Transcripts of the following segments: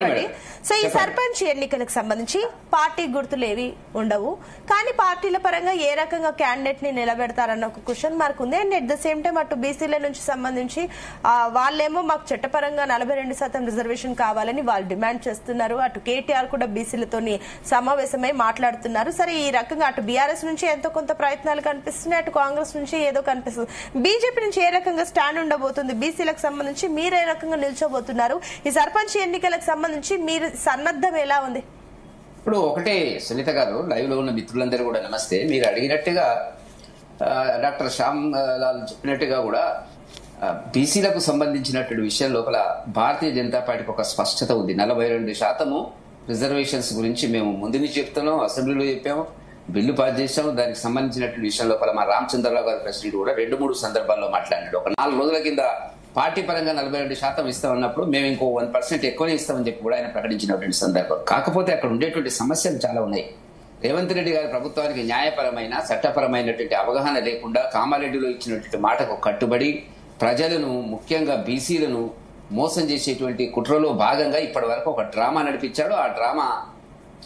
So ఈ సర్పంచ్ ఎన్నికలకు సంబంధించి పార్టీ గుర్తులు ఏవి ఉండవు, కానీ పార్టీల పరంగా ఏ రకంగా క్యాండిడేట్ ని నిలబెడతారన్న ఒక క్వశ్చన్ మార్క్ ఉంది. And at the same time అటు బీసీల నుంచి సంబంధించి వాళ్ళేమో మాకు చట్టపరంగా 42% రిజర్వేషన్ కావాలని వాళ్ళు డిమాండ్ చేస్తున్నారు. అటు కేటీఆర్ కూడా బీసీలతో సమావేశమై మాట్లాడుతున్నారు. సరే, ఈ రకంగా అటు బీఆర్ఎస్ నుంచి ఎంతో కొంత ప్రయత్నాలు కనిపిస్తున్నాయి, అటు కాంగ్రెస్ నుంచి ఏదో కనిపిస్తుంది. బీజేపీ నుంచి ఏ రకంగా స్టాండ్ ఉండబోతుంది, బీసీలకు సంబంధించి మీరు ఏ రకంగా నిల్చోబోతున్నారు, ఈ సర్పంచ్ ఎన్నికలకు సంబంధించి మీరు సన్నద్ధం ఎలా ఉంది? ఇప్పుడు ఒకటే సునీత గారు, లైవ్ లో ఉన్న మిత్రులందరూ కూడా నమస్తే. మీరు అడిగినట్టుగా డాక్టర్ శ్యామ్ లాల్ చెప్పినట్టుగా కూడా బీసీలకు సంబంధించినటువంటి విషయం లోపల భారతీయ జనతా పార్టీకి ఒక స్పష్టత ఉంది. 42% రిజర్వేషన్స్ గురించి మేము ముందు నుంచి చెప్తున్నాం, అసెంబ్లీలో చెప్పాము, బిల్లు పాస్ చేశాము. దానికి సంబంధించినటువంటి విషయం లోపల మా రామచంద్రరావు గారి ప్రెసిడెంట్ కూడా 2-3 సందర్భాల్లో మాట్లాడినాడు. ఒక 4 రోజుల కింద పార్టీ పరంగా 42% ఇస్తామన్నప్పుడు మేము ఇంకో 1% ఎక్కువనే ఇస్తామని చెప్పి కూడా ఆయన ప్రకటించినటువంటి సందర్భం. కాకపోతే అక్కడ ఉండేటువంటి సమస్యలు చాలా ఉన్నాయి. రేవంత్ రెడ్డి గారి ప్రభుత్వానికి న్యాయపరమైన చట్టపరమైనటువంటి అవగాహన లేకుండా కామారెడ్డిలో ఇచ్చినటువంటి మాటకు కట్టుబడి ప్రజలను, ముఖ్యంగా బీసీలను మోసం చేసేటువంటి కుట్రలో భాగంగా ఇప్పటి వరకు ఒక డ్రామా నడిపించాడు. ఆ డ్రామా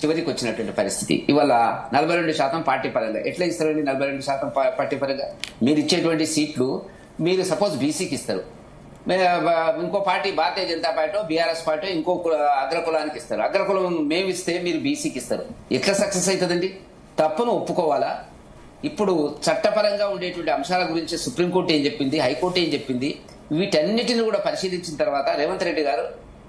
చివరికి వచ్చినటువంటి పరిస్థితి. ఇవాళ 42% పార్టీ పరంగా ఎట్లా ఇస్తారండి? 42% పార్టీ పరంగా మీరు ఇచ్చేటువంటి సీట్లు మీరు సపోజ్ బీసీకి ఇస్తారు, ఇంకో party Bharatiya Janata party, BRS party ఇంకో అగ్రకులానికి ఇస్తారు. అగ్రకులం మేము ఇస్తే మీరు బీసీకి ఇస్తారు. ఎట్లా సక్సెస్ అవుతుందండి? తప్పును ఒప్పుకోవాలా? ఇప్పుడు చట్టపరంగా ఉండేటువంటి అంశాల గురించి సుప్రీంకోర్టు ఏం చెప్పింది, హైకోర్టు ఏం చెప్పింది, వీటన్నిటిని కూడా పరిశీలించిన తర్వాత రేవంత్ రెడ్డి గారు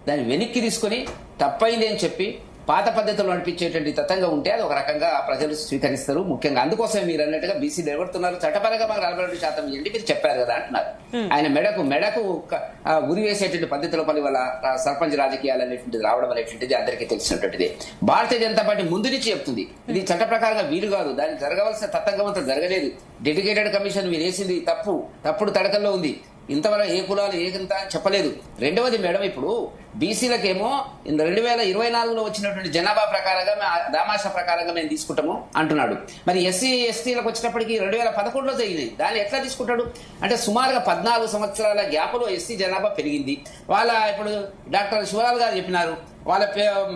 దాన్ని వెనక్కి తీసుకుని తప్పైంది అని చెప్పి పాత పద్ధతులు నడిపించేటువంటి తత్వంగా ఉంటే అది ఒక రకంగా ప్రజలు స్వీకరిస్తారు. ముఖ్యంగా అందుకోసమే మీరు అన్నట్టుగా బీసీలు ఎవరుతున్నారు, చట్టపరంగా మాకు 42% ఇవ్వండి మీరు చెప్పారు కదా అంటున్నారు. ఆయన మెడకు ఉరి వేసేటువంటి పద్ధతిలో పని వల్ల సర్పంచ్ రాజకీయాలు అనేటువంటిది రావడం అనేటువంటిది అందరికీ తెలిసినటువంటిది. భారతీయ జనతా పార్టీ ముందు నుంచి చెప్తుంది ఇది చట్ట ప్రకారంగా వీలు కాదు, దానికి జరగవలసిన తత్వంగా అంతా జరగలేదు. డెడికేటెడ్ కమిషన్ మీరు వేసింది తప్పుడు తడకల్లో ఉంది, ఇంతవరకు ఏ కులాలు ఏకంత చెప్పలేదు. రెండవది మేడం, ఇప్పుడు బీసీలకేమో 2024లో వచ్చినటువంటి జనాభా ప్రకారంగా దామాషా ప్రకారంగా మేము తీసుకుంటాము అంటున్నాడు. మరి ఎస్సీ ఎస్టీలకు వచ్చినప్పటికీ 2011లో జరిగినాయి, దాన్ని ఎట్లా తీసుకుంటాడు? అంటే సుమారుగా 14 సంవత్సరాల గ్యాప్లో ఎస్సీ జనాభా పెరిగింది. ఇప్పుడు డాక్టర్ శివలాల్ గారు చెప్పినారు, వాళ్ళ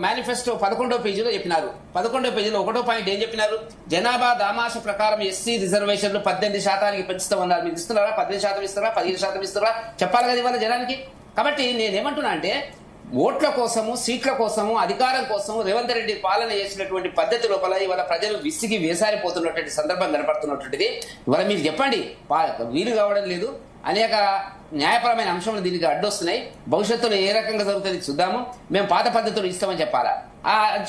మేనిఫెస్టో 11వ పేజీలో చెప్పినారు. 11వ పేజీలో 1వ పాయింట్ ఏం చెప్పినారు? జనాభా దామాష ప్రకారం ఎస్సీ రిజర్వేషన్లు 18% పెంచుతామన్నారు. మీరు ఇస్తున్నారా? 18% ఇస్తారా? 15% ఇస్తారా? చెప్పాలి కదా ఇవాళ జనానికి. కాబట్టి నేనేమంటున్నా అంటే ఓట్ల కోసము, సీట్ల కోసము, అధికారం కోసము రేవంత్ రెడ్డి పాలన చేసినటువంటి పద్ధతి లోపల ఇవాళ ప్రజలు విసిగి వేసారిపోతున్నటువంటి సందర్భం కనపడుతున్నటువంటిది. ఇవాళ మీరు చెప్పండి, వీలు కావడం లేదు, అనేక న్యాయపరమైన అంశాలు దీనికి అడ్డొస్తున్నాయి, భవిష్యత్తులో ఏ రకంగా జరుగుతుంది చూద్దాము, మేము పాత పద్ధతులు ఇస్తామని చెప్పాలా?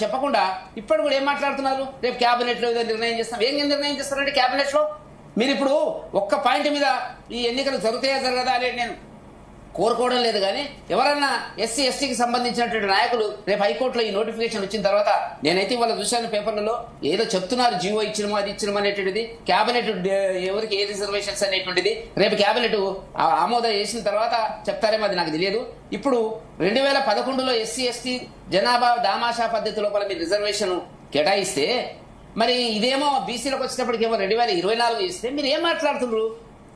చెప్పకుండా ఇప్పుడు కూడా ఏం మాట్లాడుతున్నారు? రేపు క్యాబినెట్ లో ఏదో నిర్ణయం చేస్తాం. ఏం నిర్ణయం చేస్తారంటే క్యాబినెట్ లో మీరు ఇప్పుడు ఒక్క పాయింట్ మీద ఈ ఎన్నికలు జరుగుతాయా జరగదా అనేది నేను కోరుకోవడం లేదు. కానీ ఎవరన్నా ఎస్సీ ఎస్టీకి సంబంధించినటువంటి నాయకులు రేపు హైకోర్టులో ఈ నోటిఫికేషన్ వచ్చిన తర్వాత, నేనైతే ఇవాళ చూశాను పేపర్లలో ఏదో చెప్తున్నారు, జీవో ఇచ్చినమో అది ఇచ్చినమో అనేటువంటిది, క్యాబినెట్ ఎవరికి ఏ రిజర్వేషన్స్ అనేటువంటిది రేపు క్యాబినెట్ ఆమోదం చేసిన తర్వాత చెప్తారేమో, అది నాకు తెలియదు. ఇప్పుడు 2011లో ఎస్సీ ఎస్టీ జనాభా దామాషా పద్ధతి లోపల మీరు రిజర్వేషన్ కేటాయిస్తే, మరి ఇదేమో బీసీలకు వచ్చినప్పటికేమో 2024 ఇస్తే మీరు ఏం మాట్లాడుతున్నారు?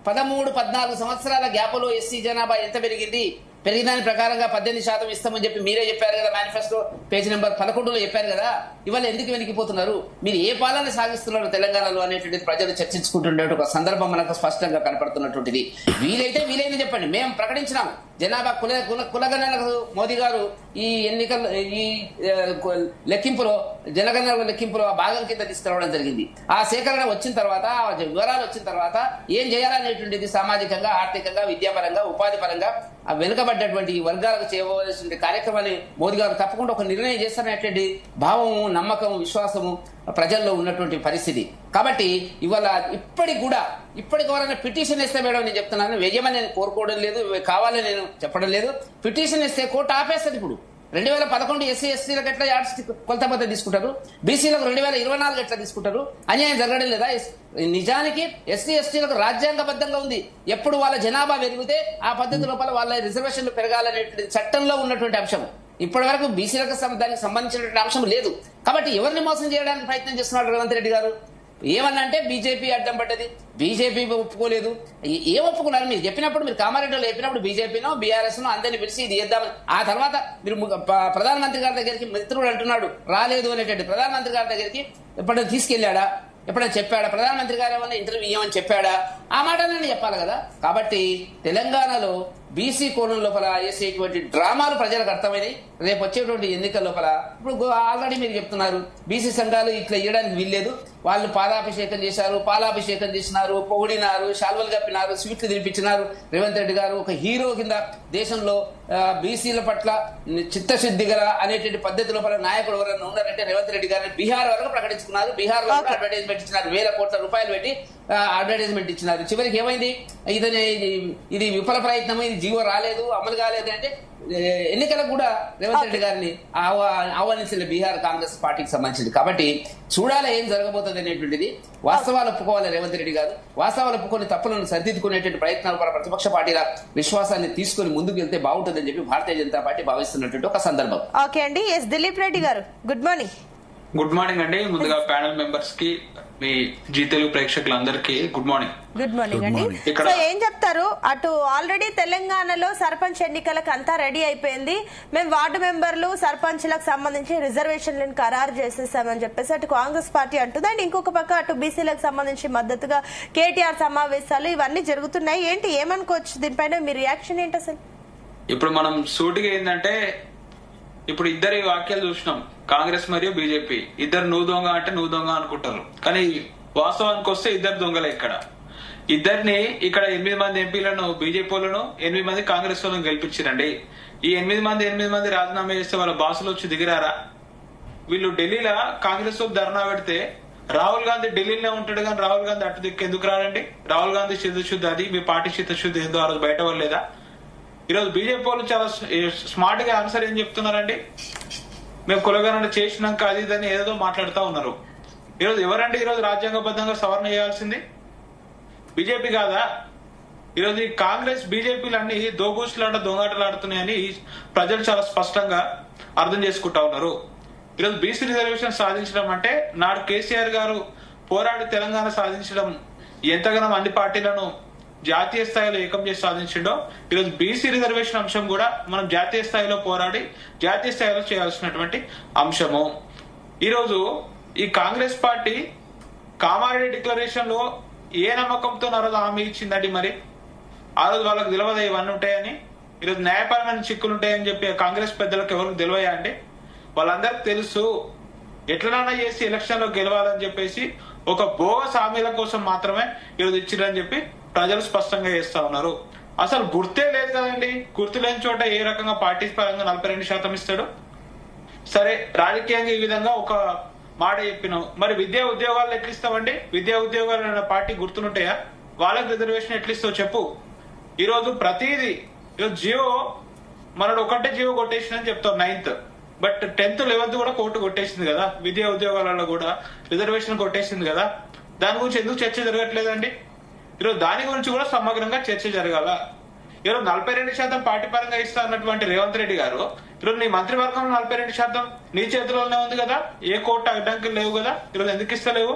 13-14 సంవత్సరాల గ్యాప్లో ఎస్సీ జనాభా ఎంత పెరిగింది? పెరిగిన దాని ప్రకారంగా 18% ఇస్తామని చెప్పి మీరే చెప్పారు కదా, మేనిఫెస్టో పేజ్ నెంబర్ 11లో చెప్పారు కదా. ఇవాళ ఎందుకు వెనక్కిపోతున్నారు? మీరు ఏ పాలన సాగిస్తున్నారు తెలంగాణలో అనేటువంటిది ప్రజలు చర్చించుకుంటుండే ఒక సందర్భం మనకు స్పష్టంగా కనపడుతున్నటువంటిది. వీలైంది చెప్పండి. మేము ప్రకటించినాం జనాభా కులగణనకు మోదీ గారు ఈ ఎన్నికల ఈ లెక్కింపులో, జనగణన లెక్కింపులో ఆ భాగం కింద తీసుకురావడం జరిగింది. ఆ సేకరణ వచ్చిన తర్వాత, ఆ వివరాలు వచ్చిన తర్వాత ఏం చేయాలనేటువంటిది సామాజికంగా, ఆర్థికంగా, విద్యాపరంగా, ఉపాధి పరంగా వెనుకబడ్డటువంటి వర్గాలకు చేయవలసిన కార్యక్రమాన్ని మోదీ గారు తప్పకుండా ఒక నిర్ణయం చేస్తారనేటువంటి భావము, నమ్మకం, విశ్వాసము ప్రజల్లో ఉన్నటువంటి పరిస్థితి. కాబట్టి ఇవాళ ఇప్పటికి ఎవరైనా పిటిషన్ వేస్తే మేడం, నేను చెప్తున్నాను, వేయమని నేను కోరుకోవడం లేదు, కావాలని నేను చెప్పడం లేదు. పిటిషన్ వేస్తే కోర్టు ఆపేస్తుంది. ఇప్పుడు 2011 ఎస్సీ ఎస్టీలకు ఎట్లా కొలత పద్ధతి తీసుకుంటారు, బీసీలకు 2024 ఎట్లా తీసుకుంటారు? అన్యాయం జరగడం లేదా? నిజానికి ఎస్సీ ఎస్టీలకు రాజ్యాంగబద్ధంగా ఉంది, ఎప్పుడు వాళ్ళ జనాభా పెరిగితే ఆ పద్ధతి లోపల వాళ్ళ రిజర్వేషన్లు పెరగాలనేటువంటి చట్టంలో ఉన్నటువంటి అంశం. ఇప్పటి వరకు బీసీలకు దానికి సంబంధించినటువంటి అంశం లేదు. కాబట్టి ఎవరిని మోసం చేయడానికి ప్రయత్నం చేస్తున్నాడు రేవంత్ రెడ్డి గారు? ఏమన్నంటే బీజేపీ అడ్డం పడ్డది, బీజేపీ ఒప్పుకోలేదు. ఏం ఒప్పుకున్నారు? మీరు చెప్పినప్పుడు, మీరు కామారెడ్డిలో చెప్పినప్పుడు బీజేపీనో బీఆర్ఎస్ నో అందరిని పిలిచి ఇది చేద్దామని, ఆ తర్వాత మీరు ప్రధానమంత్రి గారి దగ్గరికి మిత్రుడు అంటున్నాడు రాలేదు అనేటువంటి ప్రధానమంత్రి గారి దగ్గరికి ఎప్పుడైనా తీసుకెళ్లాడా? ఎప్పుడైనా చెప్పాడా? ప్రధానమంత్రి గారు ఏమన్నా ఇంటర్వ్యూ ఇవ్వమని చెప్పాడా? ఆ మాటనే చెప్పాలి కదా. కాబట్టి తెలంగాణలో బీసీ కోణం లోపల చేసేటువంటి డ్రామాలు ప్రజలకు అర్థమైనాయి. రేపు వచ్చేటువంటి ఎన్నికల లోపల ఇప్పుడు ఆల్రెడీ మీరు చెప్తున్నారు బీసీ సంఘాలు ఇట్లా ఇవ్వడానికి వీల్లేదు, వాళ్ళు పాదాభిషేకం చేశారు, పాలాభిషేకం చేసినారు, పొగిడినారు, శాల్వలు కప్పినారు, స్వీట్లు తినిపించినారు. రేవంత్ రెడ్డి గారు ఒక హీరో కింద దేశంలో బీసీల పట్ల చిత్తశుద్ధి గల అనేటువంటి పద్ధతి లోపల నాయకుడు ఎవరైనా ఉన్నారంటే రేవంత్ రెడ్డి గారిని బీహార్ వరకు ప్రకటించుకున్నారు. బీహార్ లో అడ్వర్టైజ్మెంట్ ఇచ్చినారు, 1000 కోట్ల రూపాయలు పెట్టి అడ్వర్టైజ్మెంట్ ఇచ్చినారు. చివరికి ఏమైంది? ఇది విఫల ప్రయత్నం, ఇది జీవో రాలేదు, అమలు కాలేదు అంటే ఎన్నికలకు కూడా రేవంత్ రెడ్డి గారిని ఆహ్వానించిన బీహార్ కాంగ్రెస్ పార్టీకి సంబంధించింది. కాబట్టి చూడాలి ఏం జరగబోతుంది అనేటువంటిది. వాస్తవాలు ఒప్పుకోవాలి రేవంత్ రెడ్డి గారు, వాస్తవాలు ఒప్పుకొని తప్పులను సరిదిద్దుకునేటువంటి ప్రయత్నాలు కూడా ప్రతిపక్ష పార్టీల విశ్వాసాన్ని తీసుకుని ముందుకు వెళ్తే బాగుంటుందని చెప్పి భారతీయ జనతా పార్టీ భావిస్తున్నటువంటి ఒక సందర్భం. ఓకే అండి. ఎస్ దిలీప్ రెడ్డి గారు, గుడ్ మార్నింగ్. గుడ్ మార్నింగ్ అండి. ముందుగా ప్యానెల్ మెంబర్స్ కి, మీ జీ తెలుగు ప్రేక్షకులందరికీ గుడ్ మార్నింగ్. గుడ్ మార్నింగ్ అండి. సో ఏం చెప్తారు? అటు ఆల్రెడీ తెలంగాణలో సర్పంచ్ ఎన్నికలకు అంతా రెడీ అయిపోయింది, మేము వార్డు మెంబర్లు సర్పంచ్లకు సంబంధించి రిజర్వేషన్లను ఖరారు చేసేసామని చెప్పేసి అటు కాంగ్రెస్ పార్టీ అంటుంది. అండ్ ఇంకొక పక్క అటు బీసీలకు సంబంధించి మద్దతుగా కేటీఆర్ సమావేశాలు ఇవన్నీ జరుగుతున్నాయి. ఏంటి, ఏమనుకోవచ్చు దీనిపైన మీ రియాక్షన్ ఏంటి అసలు? ఇప్పుడు మనం సూటిగా ఏంటంటే, ఇప్పుడు ఇద్దరి వాక్యాలు చూసినాం, కాంగ్రెస్ మరియు బీజేపీ. ఇద్దరు నువ్వు దొంగ అంటే నువ్వు దొంగ అనుకుంటారు, కానీ వాస్తవానికి వస్తే ఇద్దరు దొంగలే. ఇద్దరిని ఇక్కడ 8 మంది ఎంపీలను బీజేపీ వాళ్ళను, 8 మంది కాంగ్రెస్ వాళ్ళను గెలిపించారండి. ఈ 8 మంది రాజీనామా చేస్తే వాళ్ళ బాసులు వచ్చి దిగిరారా? వీళ్ళు ఢిల్లీలో కాంగ్రెస్ వాళ్ళు ధర్నా పెడితే రాహుల్ గాంధీ ఢిల్లీలో ఉంటాడు, కానీ రాహుల్ గాంధీ అటు దిక్కు ఎందుకు రాడండి? రాహుల్ గాంధీ చిత్తశుద్ధి అది, మీ పార్టీ చిత్తశుద్ధి ఏందో ఆ రోజు బయట వాళ్ళేదా? ఈరోజు బీజేపీ వాళ్ళు చాలా స్మార్ట్ గా ఆన్సర్ ఏం చెప్తున్నారండి, మేము కులగణన చేసినాక అది ఇదని ఏదో మాట్లాడుతూ ఉన్నారు. ఈరోజు ఎవరండి ఈరోజు రాజ్యాంగబద్ధంగా సవరణ చేయాల్సింది? బీజేపీ కాదా? ఈరోజు ఈ కాంగ్రెస్ బీజేపీలన్నీ దోబూసులాట దొంగాటలాడుతున్నాయని ప్రజలు చాలా స్పష్టంగా అర్థం చేసుకుంటా ఉన్నారు. ఈరోజు బీసీ రిజర్వేషన్ సాధించడం అంటే, నాడు కేసీఆర్ గారు పోరాడి తెలంగాణ సాధించడం ఎంతగానో అన్ని పార్టీలను జాతీయ స్థాయిలో ఏకం చేసి సాధించిండో, ఈరోజు బీసీ రిజర్వేషన్ అంశం కూడా మనం జాతీయ స్థాయిలో పోరాడి జాతీయ స్థాయిలో చేయాల్సినటువంటి అంశము. ఈరోజు ఈ కాంగ్రెస్ పార్టీ కామారెడ్డి డిక్లరేషన్ లో ఏ నమ్మకంతో ఆ రోజు హామీ ఇచ్చిందండి? మరి ఆ రోజు వాళ్ళకి తెలియదా ఇవన్నీ ఉంటాయని? ఈరోజు న్యాయపరమైన చిక్కులు ఉంటాయని చెప్పి కాంగ్రెస్ పెద్దలకు ఎవరికి తెలియదా అండి? వాళ్ళందరికి తెలుసు, ఎట్లనైనా చేసి ఎలక్షన్ లో గెలవాలని చెప్పేసి ఒక బోగస్ హామీల కోసం మాత్రమే ఈరోజు ఇచ్చిరని చెప్పి ప్రజలు స్పష్టంగా చేస్తా ఉన్నారు. అసలు గుర్తే లేదు కదండి. గుర్తు లేని చోట ఏ రకంగా పార్టీ పరంగా 42% ఇస్తాడు? సరే, రాజకీయంగా ఈ విధంగా ఒక మాట చెప్పినావు, మరి విద్యా ఉద్యోగాలు ఎట్లా ఇస్తావండి? విద్యా ఉద్యోగాలు పార్టీ గుర్తులుంటాయా? వాళ్ళకి రిజర్వేషన్ ఎట్లా ఇస్తావు చెప్పు. ఈరోజు ప్రతిదీ, ఈరోజు జియో మనడు ఒకటే జియో కొట్టేసిందని చెప్తాం 9th, బట్ 10th 11th కూడా కోర్టు కొట్టేసింది కదా. విద్యా ఉద్యోగాలలో కూడా రిజర్వేషన్ కొట్టేసింది కదా. దాని గురించి ఎందుకు చర్చ జరగట్లేదండి? ఈరోజు దాని గురించి కూడా సమగ్రంగా చర్చ జరగాల. ఈరోజు 42% పార్టీ పరంగా ఇస్తా అన్నటువంటి రేవంత్ రెడ్డి గారు, ఈరోజు నీ మంత్రివర్గం 42% నీ చేతిలోనే ఉంది కదా, ఏ కోర్టు అడ్డంకులు లేవు కదా, ఈరోజు ఎందుకు ఇస్తలేవు?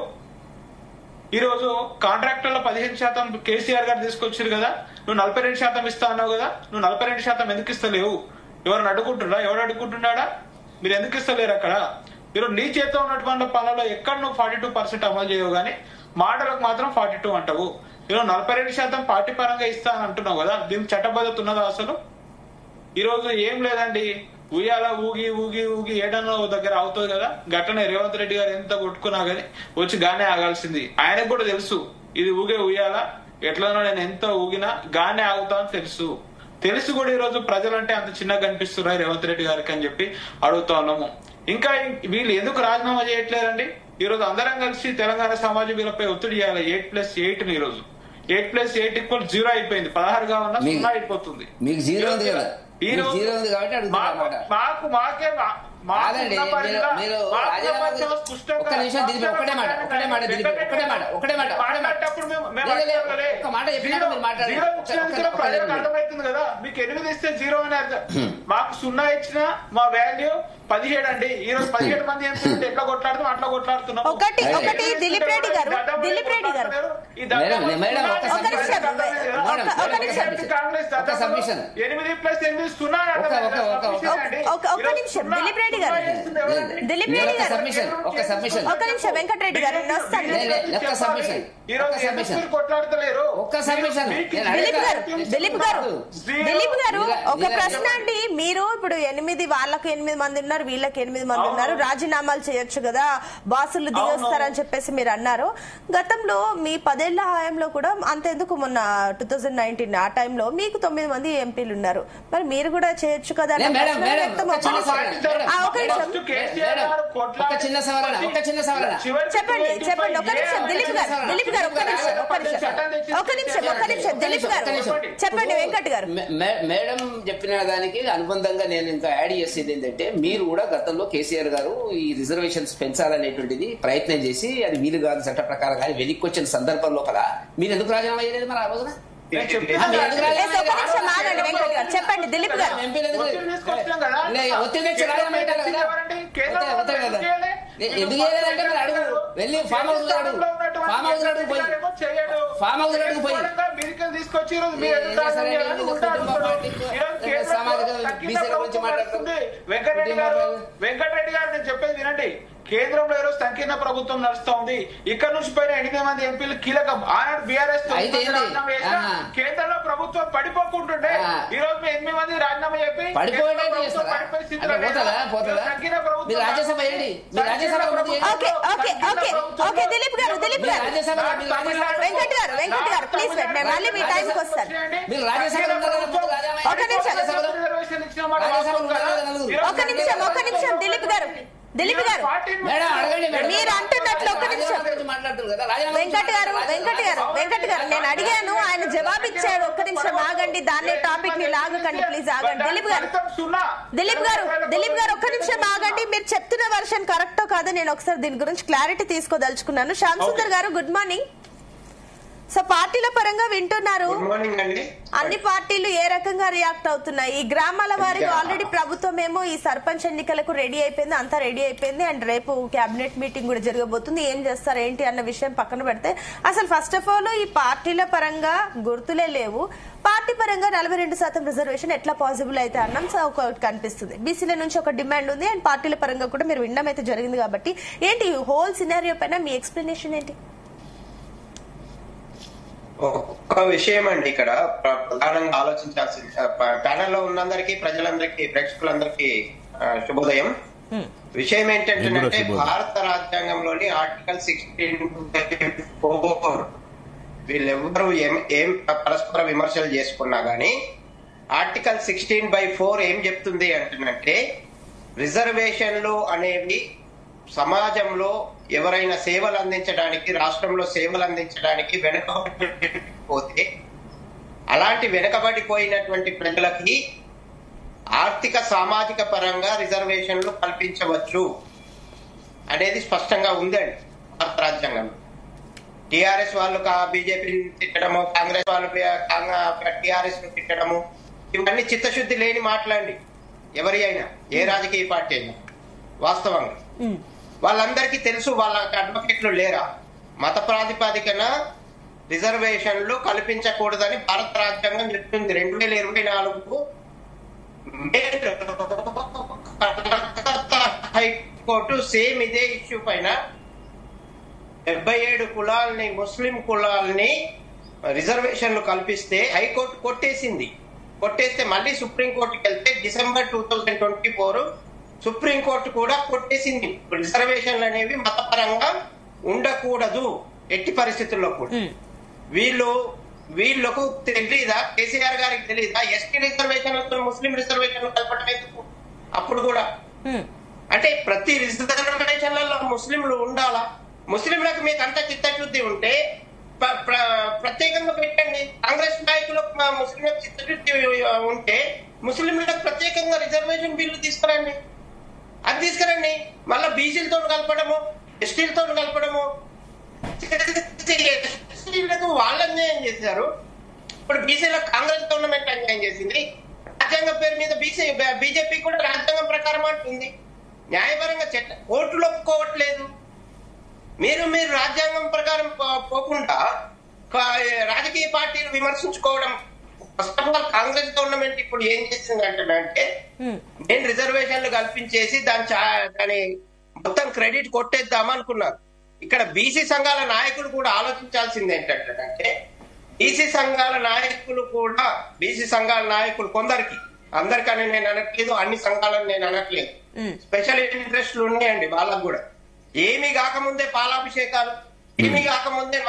ఈరోజు కాంట్రాక్టర్లో 15% కేసీఆర్ గారు తీసుకొచ్చారు కదా, నువ్వు 42% ఇస్తా అన్నావు కదా, నువ్వు 42% ఎందుకు ఇస్తలేవు? ఎవరిని అడుగుంటున్నా? ఎవరు అడుగుంటున్నాడా? మీరు ఎందుకు ఇస్తలేరు అక్కడ? ఈరోజు నీ చేతిలో ఉన్నటువంటి పనులలో ఎక్కడ నువ్వు 42% అమలు చేయవు, కానీ మాటలకు మాత్రం 42 అంటావు. ఈరోజు 42% పార్టీ పరంగా ఇస్తా అని అంటున్నావు కదా, దీనికి చట్టబద్ధత ఉన్నదా అసలు? ఈరోజు ఏం లేదండి, ఉయ్యాల ఊగి ఊగి ఊగి ఏడన్నో దగ్గర అవుతుంది కదా, గట్టనే రేవంత్ రెడ్డి గారు ఎంత కొట్టుకున్నా గానీ వచ్చి గానే ఆగాల్సింది. ఆయనకు కూడా తెలుసు ఇది ఊగే ఉయ్యాల, ఎట్లనో నేను ఎంత ఊగినా గానే ఆగుతా అని తెలుసు కూడా ఈరోజు ప్రజలంటే అంత చిన్నగా కనిపిస్తున్నాయి రేవంత్ రెడ్డి గారికి అని చెప్పి అడుగుతా ఉన్నాము. ఇంకా వీళ్ళు ఎందుకు రాజీనామా చేయట్లేరండి? ఈరోజు అందరం కలిసి తెలంగాణ సమాజం వీళ్ళపై ఒత్తిడి చేయాలి. 8+8 ఈరోజు 8+8 = 0 అయిపోయింది. 16 గా ఉన్న 0 అయిపోతుంది. మీకు జీరో ఉంది కదా, జీరో ఉంది కాబట్టి అడుగుతున్నా. అర్థమవుతుంది కదా, మీకు 8 ఇస్తే 0 అని అర్థం. మాకు 0 ఇచ్చినా మా వాల్యూ 17 అండి. ఈ రోజు 17 మంది ఎంపీలు ఎట్లా కొట్లాడుతున్నాం అట్లా కొట్లాడుతున్నాం. ఒకటి దిలీప్ రెడ్డి గారు కాంగ్రెస్ 8+8 సున్నా. ఒక్క నిమిషం దిలీప్ రెడ్డి గారు ఒక్క నిమిషం వెంకటరెడ్డి గారు ఈ రోజు ఎందుకు కొట్లాడతలేరు? దిలీప్ గారు ఒక ప్రశ్న అండి. మీరు ఇప్పుడు 8 వాళ్ళకి 8 మంది ఉన్నారు, వీళ్ళకి 8 మంది ఉన్నారు, రాజీనామాలు చేయొచ్చు కదా, బాసులు దిగొస్తారని చెప్పేసి మీరు అన్నారు. గతంలో మీ 10 ఏళ్ల హయాంలో కూడా అంతెందుకు మొన్న 2019 ఆ టైంలో మీకు 9 మంది ఎంపీలు ఉన్నారు, మరి మీరు కూడా చేయొచ్చు కదా. చెప్పండి చెప్పండి ఒక నిమిషం దిలీప్ గారు ఒక నిమిషం దిలీప్ గారు చెప్పండి. వెంకట్ గారు మేడం చెప్పిన దానికి అనుబంధంగా నేను ఇంకా యాడ్ చేసేది ఏంటంటే, మీరు కూడా గతంలో కేసీఆర్ గారు ఈ రిజర్వేషన్స్ పెంచాలనేటువంటిది ప్రయత్నం చేసి అది వీలు కాదు చట్ట ప్రకారం కానీ వెనక్కి వచ్చిన సందర్భం లోపల మీరు ఎందుకు రాజీనామా చేయలేదు మరి ఆ రోజున? చెప్పండి దిలీప్ గారు. ఒత్తిడి రాజీనామా ఎందుకు చేయలేదంటే మరి అడుగు వెళ్ళి ఫామ్ హౌస్ అడుగు పోయి తీసుకొచ్చి వెంకటరెడ్డి గారు నేను చెప్పేది వినండి. కేంద్రంలో ఈరోజు సంకీర్ణ ప్రభుత్వం నడుస్తా ఉంది. ఇక్కడ నుంచి పైన 8 మంది ఎంపీలు కీలకం. ఆనాడు బీఆర్ఎస్ కేంద్రంలో ప్రభుత్వం పడిపోకుంటుండే ఈ రోజు 8 మంది రాజీనామా చెప్పి సంకీర్ణ ప్రభుత్వం దిలీప్ గారు మీరు అంటున్నట్లు ఒక్క నిమిషం వెంకట్ గారు నేను అడిగాను, ఆయన జవాబిచ్చాడు. ఒక్క నిమిషం ఆగండి, దాన్ని టాపిక్ ని లాగకండి ప్లీజ్ ఆగండి. దిలీప్ గారు ఒక్క నిమిషం ఆగండి. మీరు చెప్తున్న వర్షన్ కరెక్టో కాదో నేను ఒకసారి దీని గురించి క్లారిటీ తీసుకోదలుచుకున్నాను. శ్యామ్ సుందర్ గారు గుడ్ మార్నింగ్. సో పార్టీల పరంగా వింటున్నారు, అన్ని పార్టీలు ఏ రకంగా రియాక్ట్ అవుతున్నాయి? ఈ గ్రామాల వారికి ఆల్రెడీ ప్రభుత్వం ఏమో ఈ సర్పంచ్ ఎన్నికలకు రెడీ అయిపోయింది, అంతా రెడీ అయిపోయింది, అండ్ రేపు కేబినెట్ మీటింగ్ కూడా జరగబోతుంది. ఏం చేస్తారు ఏంటి అన్న విషయం పక్కన పెడితే అసలు ఫస్ట్ ఆఫ్ ఆల్ ఈ పార్టీల పరంగా గుర్తులే లేవు. పార్టీ పరంగా 42% రిజర్వేషన్ ఎట్లా పాసిబుల్ అయితే అన్నాం ఒకటి కనిపిస్తుంది. బీసీల నుంచి ఒక డిమాండ్ ఉంది, అండ్ పార్టీల పరంగా కూడా మీరు వినడం అయితే జరిగింది. కాబట్టి ఏంటి హోల్ సినారియో పైన మీ ఎక్స్ప్లెనేషన్ ఏంటి? ఒక్క విషయం అండి, ఇక్కడ ప్రధానంగా ఆలోచించాల్సింది, ప్యానెల్లో ఉన్నందరికీ, ప్రజలందరికీ, ప్రేక్షకులందరికీ శుభోదయం. విషయం ఏంటంటే, భారత రాజ్యాంగంలోని ఆర్టికల్ 16 వీళ్ళెవ్వరూ ఏం పరస్పర విమర్శలు చేసుకున్నా గానీ ఆర్టికల్ 16/4 ఏం చెప్తుంది అంటున్నట్టే, రిజర్వేషన్లు అనేవి సమాజంలో ఎవరైనా సేవలు అందించడానికి, రాష్ట్రంలో సేవలు అందించడానికి వెనుకబడిపోతే అలాంటి వెనుకబడిపోయినటువంటి ప్రజలకి ఆర్థిక సామాజిక పరంగా రిజర్వేషన్లు కల్పించవచ్చు అనేది స్పష్టంగా ఉందండి భారత రాజ్యాంగంలో. టిఆర్ఎస్ వాళ్ళు బీజేపీని తిట్టడము, కాంగ్రెస్ వాళ్ళు టిఆర్ఎస్ ను తిట్టడము, ఇవన్నీ చిత్తశుద్ధి లేని మాట్లాడి ఎవరి అయినా, ఏ రాజకీయ పార్టీ అయినా. వాస్తవంగా వాళ్ళందరికీ తెలుసు, వాళ్ళ అడ్వకేట్లు లేరా? మత ప్రాతిపదికన రిజర్వేషన్లు కల్పించకూడదని భారత రాజ్యాంగం చెప్తుంది. 2024 హైకోర్టు సేమ్ ఇదే ఇష్యూ పైన 77 కులాలని, ముస్లిం కులాలని రిజర్వేషన్లు కల్పిస్తే హైకోర్టు కొట్టేస్తే మళ్ళీ సుప్రీంకోర్టుకి వెళ్తే డిసెంబర్ 2024 సుప్రీంకోర్టు కూడా కొట్టేసింది. రిజర్వేషన్లు అనేవి మతపరంగా ఉండకూడదు ఎట్టి పరిస్థితుల్లో కూడా. వీళ్ళకు తెలీదా, కేసీఆర్ గారికి తెలీదా ఎస్టీ రిజర్వేషన్లతో ముస్లిం రిజర్వేషన్లు కలపడం ఎందుకు? అప్పుడు కూడా అంటే ప్రతి రిజర్వేషన్లలో ముస్లింలు ఉండాలా? ముస్లింలకు మీకు అంత చిత్తశుద్ధి ఉంటే ప్రత్యేకంగా పెట్టండి. కాంగ్రెస్ నాయకులకు ముస్లింలకు చిత్తశుద్ధి ఉంటే ముస్లింలకు ప్రత్యేకంగా రిజర్వేషన్ బిల్లు తీసుకురండి. అది తీసుకురండి. మళ్ళా బీసీలతో కలపడము, ఎస్టీలతో కలపడము, ఎస్టీలకు వాళ్ళు అన్యాయం చేశారు. ఇప్పుడు బీసీలకు కాంగ్రెస్ గవర్నమెంట్ అన్యాయం చేసింది. రాజ్యాంగం పేరు మీద బీజేపీ కూడా రాజ్యాంగం ప్రకారం అంటుంది. న్యాయపరంగా కోర్టులు ఒప్పుకోవట్లేదు. మీరు రాజ్యాంగం ప్రకారం పోకుండా రాజకీయ పార్టీలు విమర్శించుకోవడం. First of all Congress government ఇప్పుడు ఏం చేసిందంటే నేను రిజర్వేషన్లు కల్పించేసి దాని మొత్తం క్రెడిట్ కొట్టేద్దాం అనుకున్నారు. ఇక్కడ బీసీ సంఘాల నాయకులు కూడా ఆలోచించాల్సింది ఏంటంటే బీసీ సంఘాల నాయకులు కొందరికి, అందరికని నేను అనట్లేదు, అన్ని సంఘాలను నేను అనట్లేదు, స్పెషల్ ఇంట్రెస్ట్లు ఉన్నాయండి వాళ్ళకు కూడా. ఏమీ కాకముందే పాలాభిషేకాలు, ఏమీ కాకముందే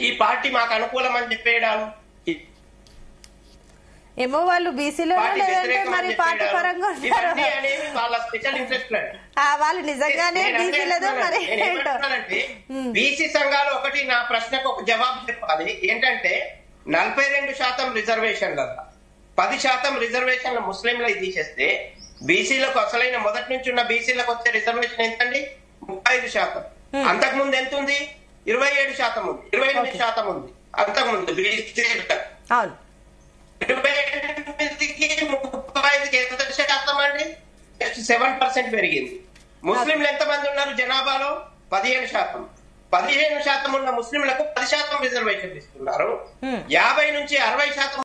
ఈ పార్టీ మాకు అనుకూలం అని చెప్పేయడాలు, ఏమో వాళ్ళు బీసీలో మరి పార్టీ పరంగా వాళ్ళ స్పెషల్ ఇంట్రెస్ట్. వాళ్ళు నిజంగానే బీసీలేదో మరి బీసీ సంఘాలు ఒకటి నా ప్రశ్నకు ఒక జవాబు చెప్పాలి. ఏంటంటే 42% రిజర్వేషన్ల 10% రిజర్వేషన్ల ముస్లింలకు తీసేస్తే బీసీలకు అసలైన మొదటి నుంచి ఉన్న బీసీలకు వచ్చే రిజర్వేషన్ ఎంతండి? 35%. అంతకుముందు ఎంత ఉంది? 27% ఉంది, 28% ఉంది అంతకుముందు బీసీ. 28కి 35కి ఎంత శాతం అండి? 7% పెరిగింది. ముస్లింలు ఎంతమంది ఉన్నారు జనాభాలో? 15%. 15% ఉన్న ముస్లింలకు 10% రిజర్వేషన్ ఇస్తున్నారు. 50 నుంచి 60%